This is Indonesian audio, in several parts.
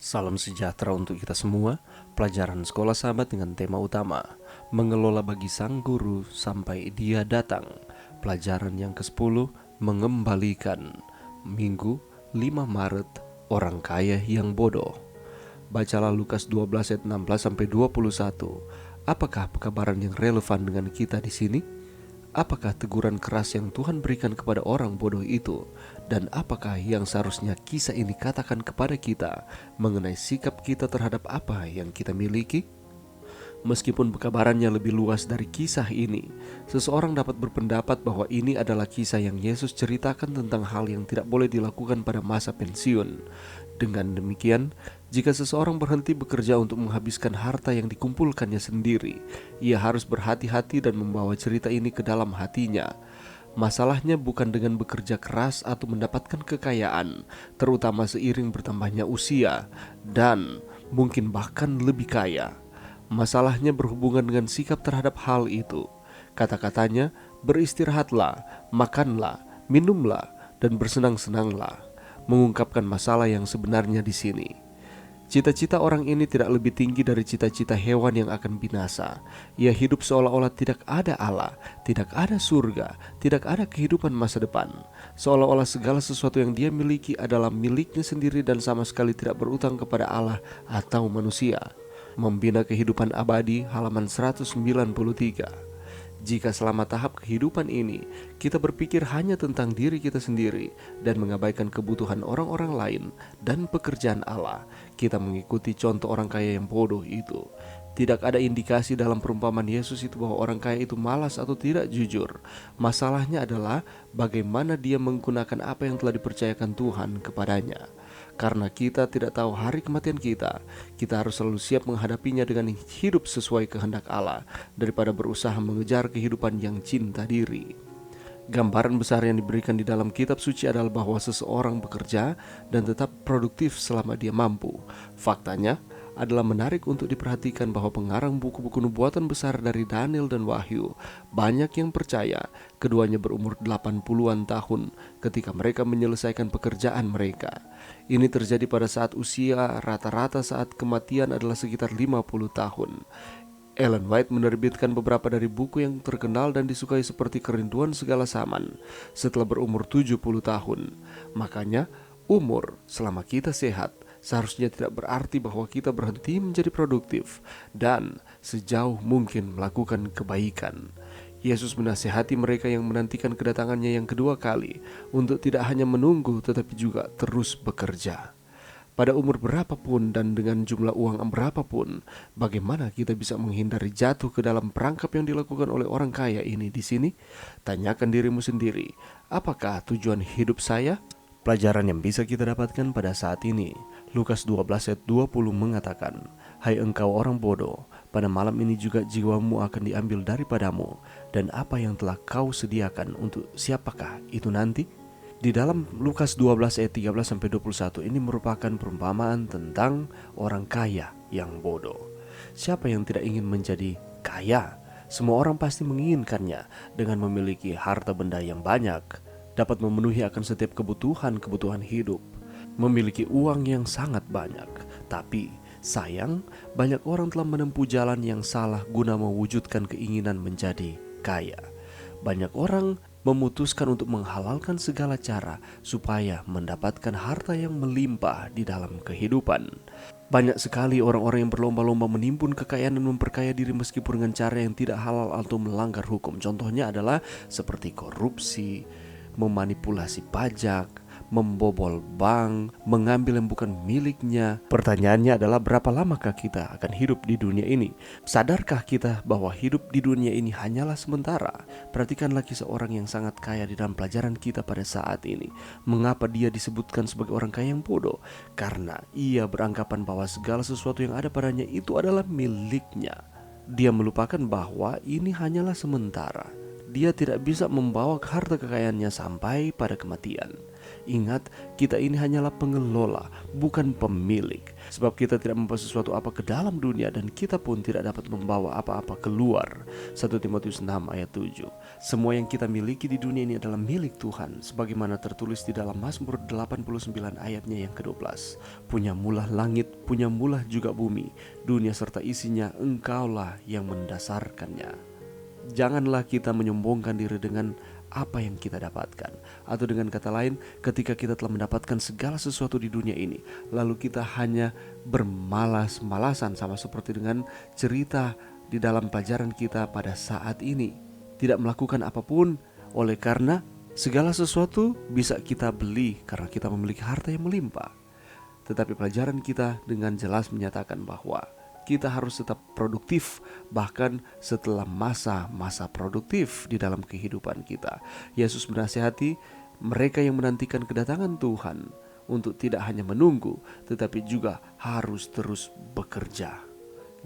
Salam sejahtera untuk kita semua. Pelajaran Sekolah Sahabat dengan tema utama mengelola bagi sang guru sampai dia datang. Pelajaran yang ke-10, mengembalikan. Minggu 5 Maret, orang kaya yang bodoh. Bacalah Lukas 12 ayat 16 sampai 21. Apakah pekabaran yang relevan dengan kita di sini? Apakah teguran keras yang Tuhan berikan kepada orang bodoh itu? Dan apakah yang seharusnya kisah ini katakan kepada kita mengenai sikap kita terhadap apa yang kita miliki? Meskipun pekabarannya lebih luas dari kisah ini, seseorang dapat berpendapat bahwa ini adalah kisah yang Yesus ceritakan tentang hal yang tidak boleh dilakukan pada masa pensiun. Dengan demikian, jika seseorang berhenti bekerja untuk menghabiskan harta yang dikumpulkannya sendiri, ia harus berhati-hati dan membawa cerita ini ke dalam hatinya. Masalahnya bukan dengan bekerja keras atau mendapatkan kekayaan, terutama seiring bertambahnya usia, dan mungkin bahkan lebih kaya. Masalahnya berhubungan dengan sikap terhadap hal itu. Kata-katanya, beristirahatlah, makanlah, minumlah, dan bersenang-senanglah, mengungkapkan masalah yang sebenarnya di sini. Cita-cita orang ini tidak lebih tinggi dari cita-cita hewan yang akan binasa. Ia hidup seolah-olah tidak ada Allah, tidak ada surga, tidak ada kehidupan masa depan. Seolah-olah segala sesuatu yang dia miliki adalah miliknya sendiri dan sama sekali tidak berutang kepada Allah atau manusia. Membina kehidupan abadi, halaman 193. Jika selama tahap kehidupan ini kita berpikir hanya tentang diri kita sendiri dan mengabaikan kebutuhan orang-orang lain dan pekerjaan Allah, kita mengikuti contoh orang kaya yang bodoh itu. Tidak ada indikasi dalam perumpamaan Yesus itu bahwa orang kaya itu malas atau tidak jujur. Masalahnya adalah bagaimana dia menggunakan apa yang telah dipercayakan Tuhan kepadanya. Karena kita tidak tahu hari kematian kita harus selalu siap menghadapinya dengan hidup sesuai kehendak Allah daripada berusaha mengejar kehidupan yang cinta diri. Gambaran besar yang diberikan di dalam kitab suci adalah bahwa seseorang bekerja dan tetap produktif selama dia mampu. Faktanya adalah menarik untuk diperhatikan bahwa pengarang buku-buku nubuatan besar dari Daniel dan Wahyu banyak yang percaya keduanya berumur 80-an tahun ketika mereka menyelesaikan pekerjaan mereka. Ini terjadi pada saat usia rata-rata saat kematian adalah sekitar 50 tahun. Ellen White menerbitkan beberapa dari buku yang terkenal dan disukai seperti Kerinduan Segala Zaman setelah berumur 70 tahun. Makanya, umur selama kita sehat seharusnya tidak berarti bahwa kita berhenti menjadi produktif dan sejauh mungkin melakukan kebaikan. Yesus menasihati mereka yang menantikan kedatangannya yang kedua kali untuk tidak hanya menunggu tetapi juga terus bekerja. Pada umur berapapun dan dengan jumlah uang berapapun, bagaimana kita bisa menghindari jatuh ke dalam perangkap yang dilakukan oleh orang kaya ini di sini? Tanyakan dirimu sendiri, apakah tujuan hidup saya? Pelajaran yang bisa kita dapatkan pada saat ini, Lukas 12 ayat 20 mengatakan, "Hai engkau orang bodoh, pada malam ini juga jiwamu akan diambil daripadamu, dan apa yang telah kau sediakan untuk siapakah itu nanti?" Di dalam Lukas 12 ayat 13 sampai 21 ini merupakan perumpamaan tentang orang kaya yang bodoh. Siapa yang tidak ingin menjadi kaya? Semua orang pasti menginginkannya. Dengan memiliki harta benda yang banyak, dapat memenuhi akan setiap kebutuhan hidup, memiliki uang yang sangat banyak. Tapi sayang, banyak orang telah menempuh jalan yang salah guna mewujudkan keinginan menjadi kaya. Banyak orang memutuskan untuk menghalalkan segala cara supaya mendapatkan harta yang melimpah di dalam kehidupan. Banyak sekali orang-orang yang berlomba-lomba menimbun kekayaan dan memperkaya diri meskipun dengan cara yang tidak halal atau melanggar hukum. Contohnya adalah seperti korupsi, memanipulasi pajak, membobol bank, mengambil yang bukan miliknya. Pertanyaannya adalah berapa lamakah kita akan hidup di dunia ini? Sadarkah kita bahwa hidup di dunia ini hanyalah sementara? Perhatikanlah kisah orang yang sangat kaya di dalam pelajaran kita pada saat ini. Mengapa dia disebutkan sebagai orang kaya yang bodoh? Karena ia beranggapan bahwa segala sesuatu yang ada padanya itu adalah miliknya. Dia melupakan bahwa ini hanyalah sementara. Dia tidak bisa membawa harta kekayaannya sampai pada kematian. Ingat, kita ini hanyalah pengelola, bukan pemilik. Sebab kita tidak membawa sesuatu apa ke dalam dunia, dan kita pun tidak dapat membawa apa-apa keluar. 1 Timotius 6 ayat 7. Semua yang kita miliki di dunia ini adalah milik Tuhan, sebagaimana tertulis di dalam Mazmur 89 ayatnya yang ke-12. Punyamulah langit, punyamulah juga bumi, dunia serta isinya, Engkaulah yang mendasarkannya. Janganlah kita menyombongkan diri dengan apa yang kita dapatkan. Atau dengan kata lain, ketika kita telah mendapatkan segala sesuatu di dunia ini, lalu kita hanya bermalas-malasan, sama seperti dengan cerita di dalam pelajaran kita pada saat ini. Tidak melakukan apapun, oleh karena segala sesuatu bisa kita beli karena kita memiliki harta yang melimpah. Tetapi pelajaran kita dengan jelas menyatakan bahwa kita harus tetap produktif bahkan setelah masa-masa produktif di dalam kehidupan kita. Yesus menasihati mereka yang menantikan kedatangan Tuhan untuk tidak hanya menunggu, tetapi juga harus terus bekerja.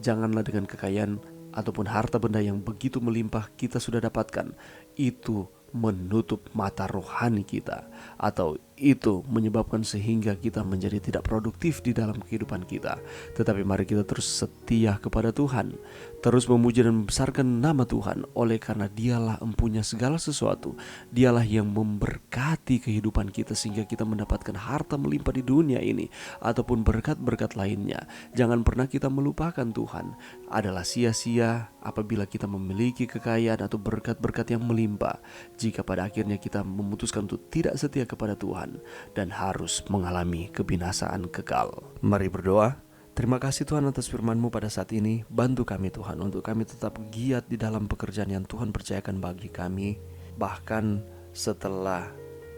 Janganlah dengan kekayaan ataupun harta benda yang begitu melimpah kita sudah dapatkan, itu menutup mata rohani kita, atau itu menyebabkan sehingga kita menjadi tidak produktif di dalam kehidupan kita. Tetapi mari kita terus setia kepada Tuhan, terus memuji dan membesarkan nama Tuhan, oleh karena Dialah empunya segala sesuatu. Dialah yang memberkati kehidupan kita sehingga kita mendapatkan harta melimpah di dunia ini ataupun berkat-berkat lainnya. Jangan pernah kita melupakan Tuhan. Adalah sia-sia apabila kita memiliki kekayaan atau berkat-berkat yang melimpah, jika pada akhirnya kita memutuskan untuk tidak setia kepada Tuhan dan harus mengalami kebinasaan kekal. Mari berdoa. Terima kasih Tuhan atas firman-Mu pada saat ini. Bantu kami Tuhan untuk kami tetap giat di dalam pekerjaan yang Tuhan percayakan bagi kami, bahkan setelah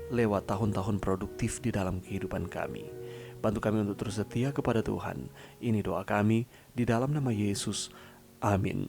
lewat tahun-tahun produktif di dalam kehidupan kami. Bantu kami untuk terus setia kepada Tuhan. Ini doa kami di dalam nama Yesus. Amin.